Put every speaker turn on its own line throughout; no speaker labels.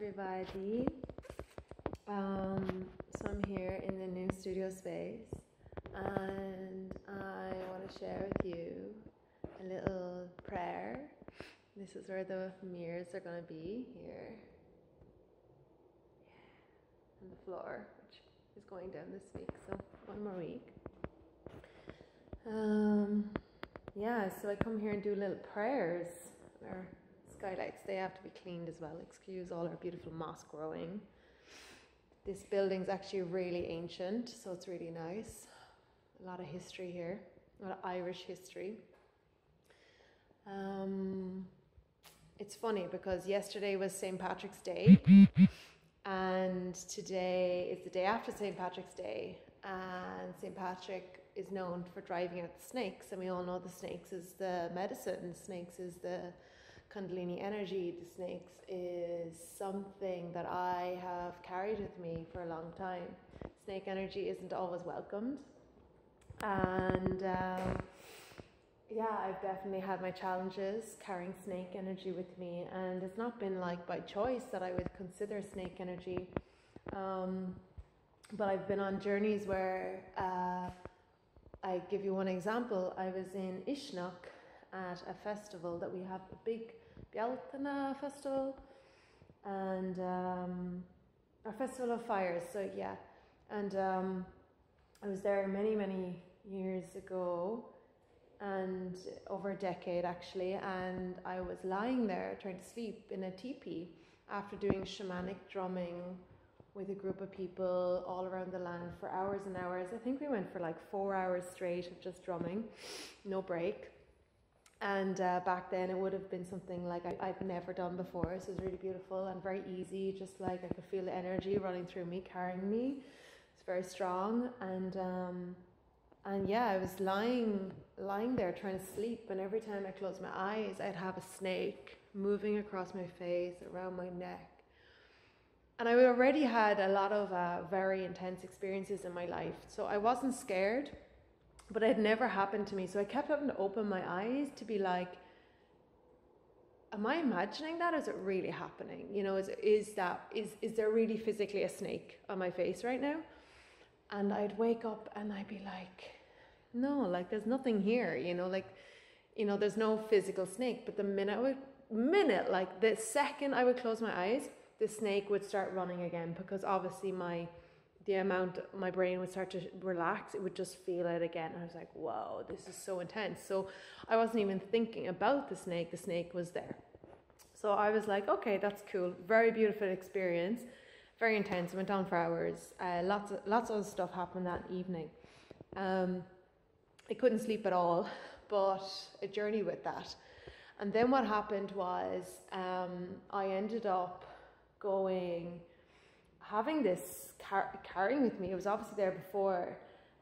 everybody. So I'm here in the new studio space and I want to share with you a little prayer. This is where the mirrors are going to be, here on the floor, which is going down this week, so one more week. So I come here and do little prayers. Our skylights, they have to be cleaned as well. Excuse all our beautiful moss growing. This building's actually really ancient, so it's really nice. A lot of history here, a lot of Irish history. It's funny because yesterday was St. Patrick's Day and today is the day after St. Patrick's Day, and St. Patrick is known for driving out the snakes, and we all know the snakes is the medicine, snakes is the Kundalini energy, the snakes is something that I have carried with me for a long time. Snake energy isn't always welcomed, and I've definitely had my challenges carrying snake energy with me, and it's not been like by choice that I would consider snake energy, but I've been on journeys where I give you one example. I was in Ishnok at a festival that we have, a big Bjaltana festival, and a festival of fires, so yeah, and I was there many years ago, and over a decade actually, and I was lying there trying to sleep in a teepee after doing shamanic drumming with a group of people all around the land for hours and hours. I think we went for like 4 hours straight of just drumming, no break. And back then it would have been something like I'd never done before. So it was really beautiful and very easy, just like I could feel the energy running through me, carrying me. It's very strong. And I was lying there trying to sleep, and every time I closed my eyes I'd have a snake moving across my face, around my neck. And I already had a lot of very intense experiences in my life, so I wasn't scared, but it had never happened to me. So I kept having to open my eyes to be like, am I imagining that? Is it really happening? You know, is there really physically a snake on my face right now? And I'd wake up and I'd be like, no, like there's nothing here, there's no physical snake. But the second I would close my eyes, the snake would start running again, because obviously my brain would start to relax. It would just feel it again. And I was like, whoa, this is so intense. So I wasn't even thinking about the snake was there. So I was like, okay, that's cool. Very beautiful experience, very intense. It went on for hours. Lots of stuff happened that evening. I couldn't sleep at all, but a journey with that. And then what happened was I ended up having this carrying with me. It was obviously there before,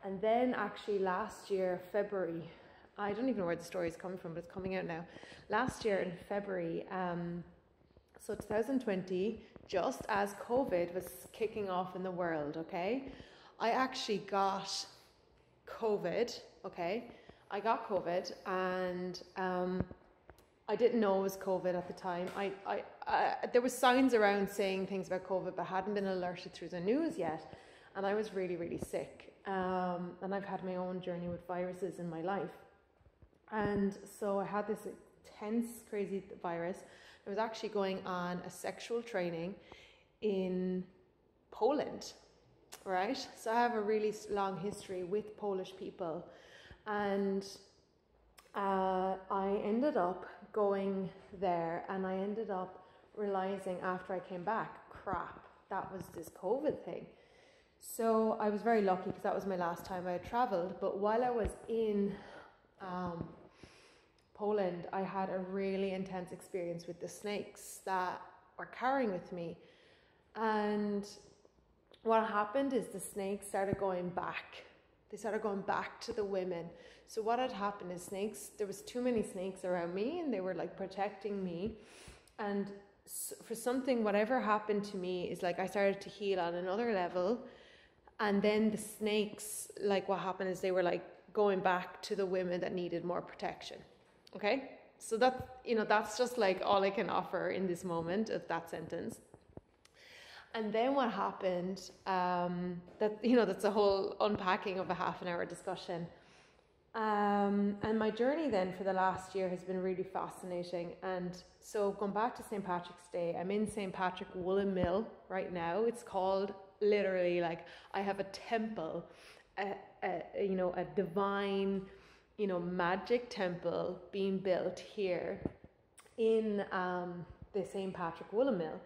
and then actually last year, February, I don't even know where the story is coming from, but it's coming out now. Last year in February, so 2020, just as COVID was kicking off in the world, okay, I actually got COVID, okay? I got COVID, and I didn't know it was COVID at the time. There were signs around saying things about COVID, but hadn't been alerted through the news yet. And I was really sick. And I've had my own journey with viruses in my life. And so I had this intense, crazy virus. I was actually going on a sexual training in Poland, right? So I have a really long history with Polish people. And I ended up going there, and I ended up realizing after I came back, crap, that was this COVID thing. So I was very lucky because that was my last time I had traveled. But while I was in Poland, I had a really intense experience with the snakes that were carrying with me. And what happened is the snakes started going back. They started going back to the women. So what had happened is there was too many snakes around me, and they were like protecting me. And for something, whatever happened to me is like I started to heal on another level. And then the snakes, like what happened is they were like going back to the women that needed more protection. Okay? So that's just like all I can offer in this moment of that sentence. And then what happened, that's a whole unpacking of a half an hour discussion. And my journey then for the last year has been really fascinating. And so going back to St. Patrick's Day, I'm in St. Patrick Woolen Mill right now. It's called literally, like, I have a temple, a divine, magic temple being built here in the St. Patrick Woolen Mill.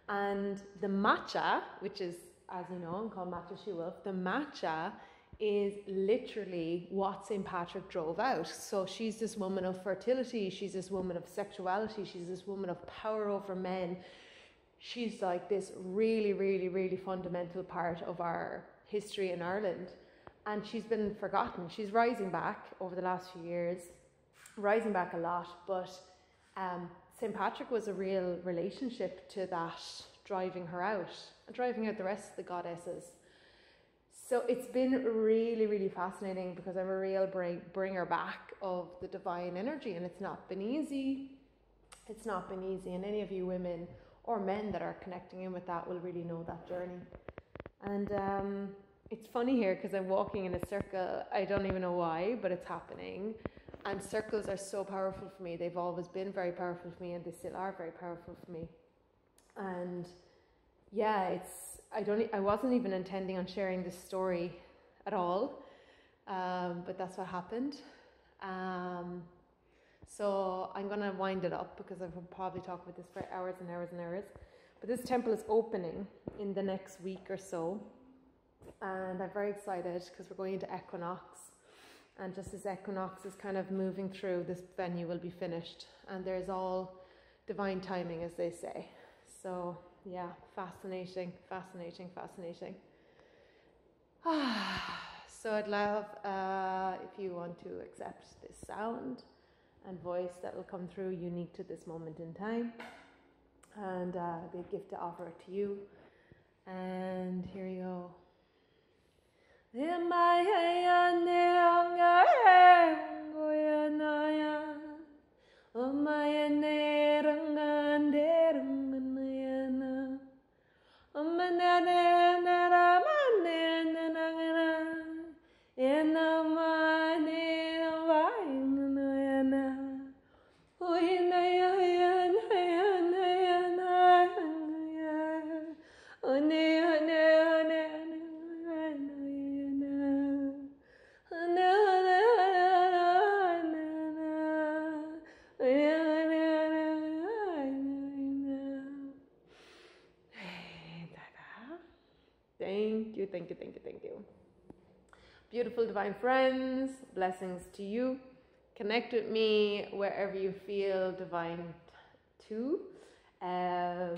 And the Macha, which is, as you know, I'm called Macha She-Wolf, the Macha is literally what St. Patrick drove out. So she's this woman of fertility, she's this woman of sexuality, she's this woman of power over men. She's like this really, really, really fundamental part of our history in Ireland. And she's been forgotten. She's rising back over the last few years, rising back a lot, but St. Patrick was a real relationship to that driving her out and driving out the rest of the goddesses. So it's been really, really fascinating because I'm a real bringer back of the divine energy, and it's not been easy. It's not been easy, and any of you women or men that are connecting in with that will really know that journey. And it's funny here because I'm walking in a circle. I don't even know why, but it's happening. And circles are so powerful for me. They've always been very powerful for me, and they still are very powerful for me. And yeah, I wasn't even intending on sharing this story at all, but that's what happened. So I'm going to wind it up because I will probably talk about this for hours and hours and hours. But this temple is opening in the next week or so, and I'm very excited because we're going into equinox. And just as equinox is kind of moving through, this venue will be finished. And there's all divine timing, as they say. So, yeah, fascinating, fascinating, fascinating. So I'd love if you want to accept this sound and voice that will come through, unique to this moment in time. And be a gift to offer it to you. And here you go. Thank you, thank you, thank you. Beautiful divine friends, blessings to you. Connect with me wherever you feel divine to. I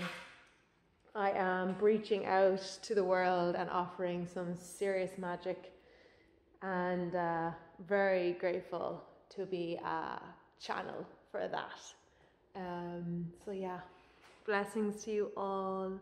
am reaching out to the world and offering some serious magic, and very grateful to be a channel for that. So yeah, blessings to you all.